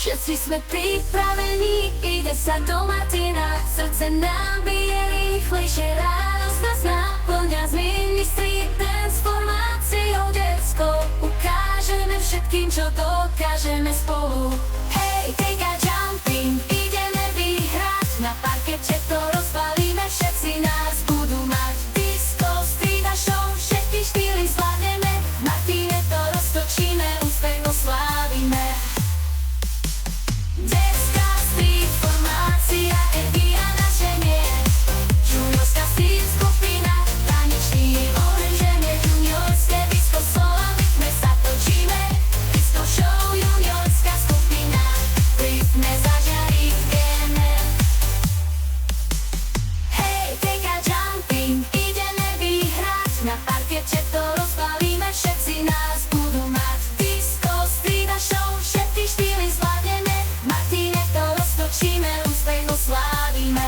Všetci sme pripravení, ide sa do Martina. Srdce nám bije rýchlejšie, radosť nás naplňa. Zmení street dance formáciou detskou. Ukážeme všetkým, čo dokážeme spolu. Hej, take a jumping, ideme vyhrať. Na parkete to rozbalíme, všetci nás budú mať. Disco, street a show, všetky štýly zvládneme. V Martine to roztočíme, úspech oslávime. Detská street formácia, Eddie a naše nie. Juniorská street skupina, tanečný oranženie. Juniorské disco slova, my sa točíme. Disco show, juniorská skupina, rytme zažiarí v géne. Hej, take a jumping, ideme vyhrať. Na parkete to rozbalíme, všetci nás budú mať. Disco, street a show, všetky štýly zvládneme. V Martine to roztočíme, úspech oslávime.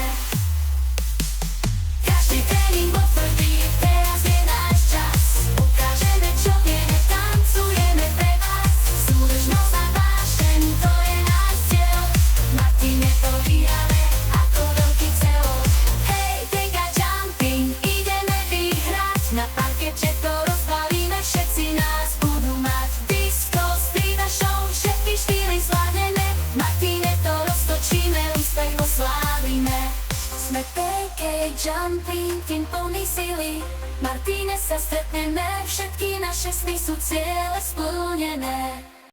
Každý tréning potvrdí, teraz je náš čas. Ukážeme, čo vieme, tancujeme pre vás. Súdržnosť a vášeň, to je náš cieľ. V Martine to vyhráme ako veľký celok. Hej, take a jumping, ideme vyhrať. Na parkete to rozbalíme, všetci nás budú mať. Disco, street a show, všetky štýly zvládneme. V Martine to roztočíme, úspech oslávime. Sme PK Jumping, tým plný sily. V Martine sa stretneme, všetky naše sny sú ciele splnené.